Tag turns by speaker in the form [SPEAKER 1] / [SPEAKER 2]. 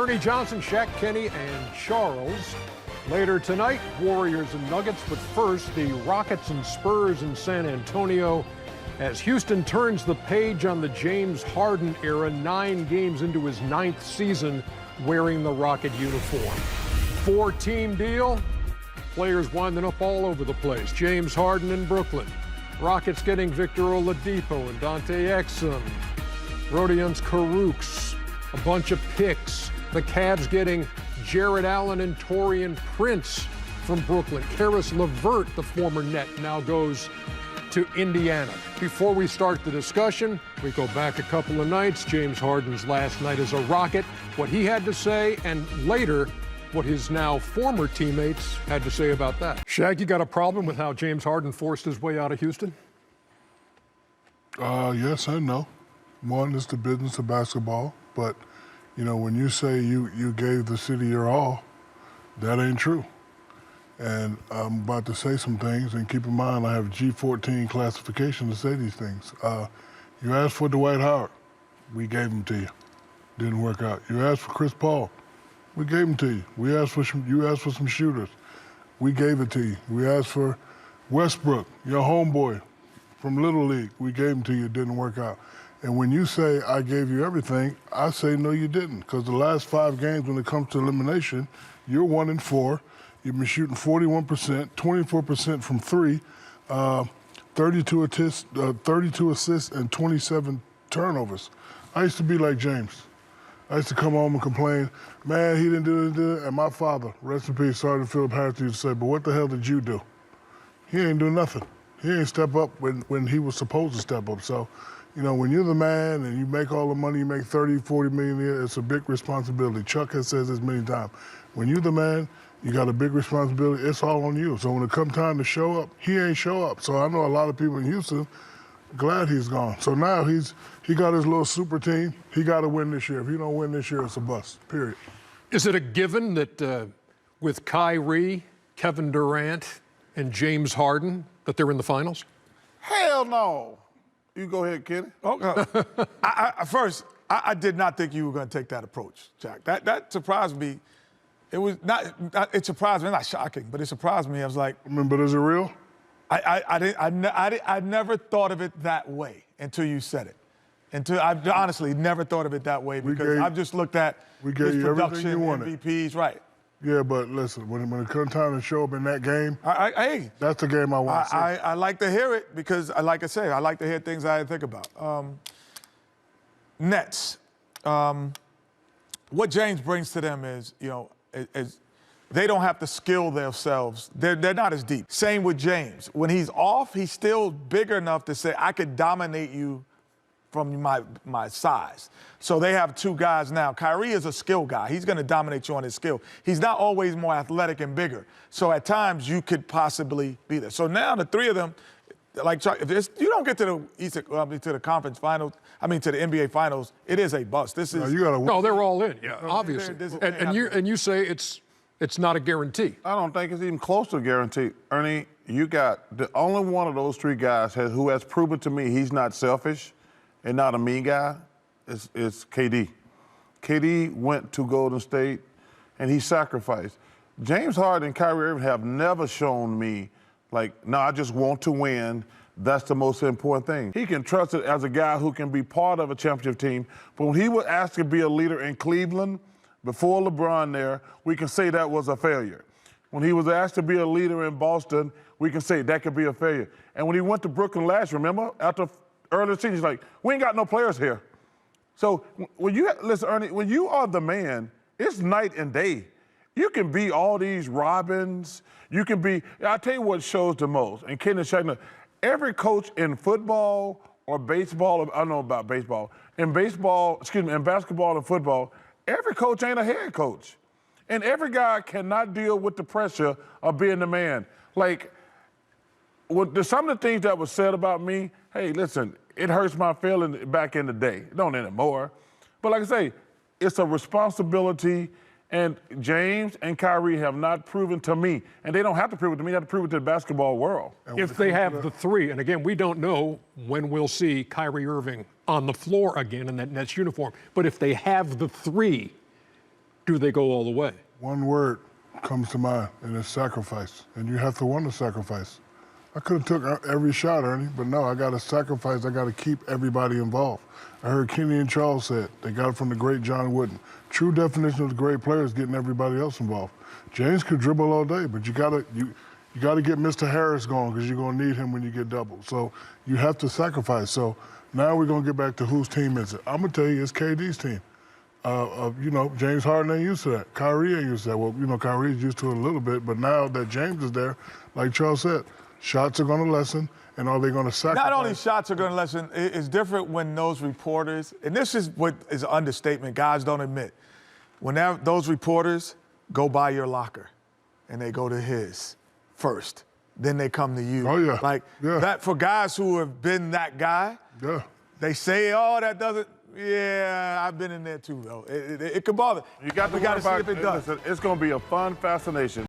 [SPEAKER 1] Ernie Johnson, Shaq, Kenny, and Charles. Later tonight, Warriors and Nuggets. But first, the Rockets and Spurs in San Antonio as Houston turns the page on the James Harden era, 9 games into his 9th season wearing the Rocket uniform. 4-team deal. Players winding up all over the place. James Harden in Brooklyn. Rockets getting Victor Oladipo and Dante Exum. Rodions Kurucs. A bunch of picks. The Cavs getting Jared Allen and Taurean Prince from Brooklyn. Karis LeVert, the former Net, now goes to Indiana. Before we start the discussion, we go back a couple of nights. James Harden's last night as a Rocket, what he had to say, and later, what his now former teammates had to say about that. Shaq, you got a problem with how James Harden forced his way out of Houston?
[SPEAKER 2] Yes and no. One is the business of basketball, but you know, when you say you gave the city your all, that ain't true. And I'm about to say some things, and keep in mind I have G14 classification to say these things. You asked for Dwight Howard, we gave him to you. Didn't work out. You asked for Chris Paul, we gave him to you. You asked for some shooters, we gave it to you. We asked for Westbrook, your homeboy from Little League, we gave him to you. It didn't work out. And when you say, I gave you everything, I say, no, you didn't. Because the last 5 games, when it comes to elimination, you're 1-4. You've been shooting 41%, 24% from 3, 32 assists, and 27 turnovers. I used to be like James. I used to come home and complain, man, he didn't do it. And my father, rest in peace, Sergeant Philip Harris, used to say, but what the hell did you do? He ain't do nothing. He ain't step up when he was supposed to step up. So, you know, when you're the man and you make all the money, you make 30, 40 million a year, it's a big responsibility. Chuck has said this many times. When you're the man, you got a big responsibility. It's all on you. So when it comes time to show up, he ain't show up. So I know a lot of people in Houston glad he's gone. So now he got his little super team. He got to win this year. If he don't win this year, it's a bust, period.
[SPEAKER 1] Is it a given that with Kyrie, Kevin Durant, and James Harden, that they're in the finals?
[SPEAKER 3] Hell no. You go ahead, Kenny.
[SPEAKER 4] Okay. First, I did not think you were going to take that approach, Jack. That surprised me. It was not. It surprised me. Not shocking, but it surprised me. I was like,
[SPEAKER 2] I mean, but is it real?
[SPEAKER 4] I never thought of it that way until you said it. I honestly never thought of it that way because I've just looked at his production, MVPs, right?
[SPEAKER 2] Yeah, but listen, when it comes time to show up in that game, that's the game I want to see.
[SPEAKER 4] I like to hear it because, like I say, I like to hear things I think about. Nets, what James brings to them is, you know, they don't have to skill themselves. They're not as deep. Same with James. When he's off, he's still bigger enough to say, I could dominate you from my size. So they have 2 guys now. Kyrie is a skill guy. He's going to dominate you on his skill. He's not always more athletic and bigger. So at times you could possibly be there. So now the 3 of them, like Chuck, if you don't get to the conference finals, to the NBA finals, it is a bust. This is
[SPEAKER 1] no, they're all in. Yeah, obviously. And you say it's not a guarantee.
[SPEAKER 3] I don't think it's even close to a guarantee. Ernie, you got the only one of those 3 guys who has proven to me he's not selfish and not a mean guy is KD. KD went to Golden State, and he sacrificed. James Harden and Kyrie Irving have never shown me, like, no, I just want to win. That's the most important thing. He can trust it as a guy who can be part of a championship team. But when he was asked to be a leader in Cleveland, before LeBron there, we can say that was a failure. When he was asked to be a leader in Boston, we can say that could be a failure. And when he went to Brooklyn last, remember, after early season, he's like, we ain't got no players here. So listen, Ernie, when you are the man, it's night and day. You can be all these Robins. You can be, I'll tell you what shows the most. And Ken and Shaq, every coach in football or baseball, I don't know about baseball, in basketball and football, every coach ain't a head coach. And every guy cannot deal with the pressure of being the man. Like, some of the things that was said about me, hey, listen, it hurts my feelings back in the day. Don't anymore. But like I say, it's a responsibility, and James and Kyrie have not proven to me, and they don't have to prove it to me, they have to prove it to the basketball world.
[SPEAKER 1] If they have the 3, and again, we don't know when we'll see Kyrie Irving on the floor again in that Nets uniform, but if they have the 3, do they go all the way?
[SPEAKER 2] One word comes to mind, and it's sacrifice. And you have to want to sacrifice. I could have took every shot, Ernie, but no, I got to sacrifice. I got to keep everybody involved. I heard Kenny and Charles said they got it from the great John Wooden. True definition of the great player is getting everybody else involved. James could dribble all day, but you got to get Mr. Harris going because you're going to need him when you get doubled. So you have to sacrifice. So now we're going to get back to whose team is it. I'm going to tell you it's KD's team. You know, James Harden ain't used to that. Kyrie ain't used to that. Well, you know, Kyrie's used to it a little bit, but now that James is there, like Charles said, shots are going to lessen, and are they going to sacrifice?
[SPEAKER 4] Not only shots are going to lessen, it's different when those reporters, and this is what is an understatement guys don't admit, when those reporters go by your locker and they go to his first, then they come to you.
[SPEAKER 2] Oh, yeah.
[SPEAKER 4] Like, that for guys who have been that guy, they say, oh, that doesn't, yeah, I've been in there too, though. It could bother.
[SPEAKER 3] You got to
[SPEAKER 4] see if it does.
[SPEAKER 3] Listen, it's going to be a fun fascination.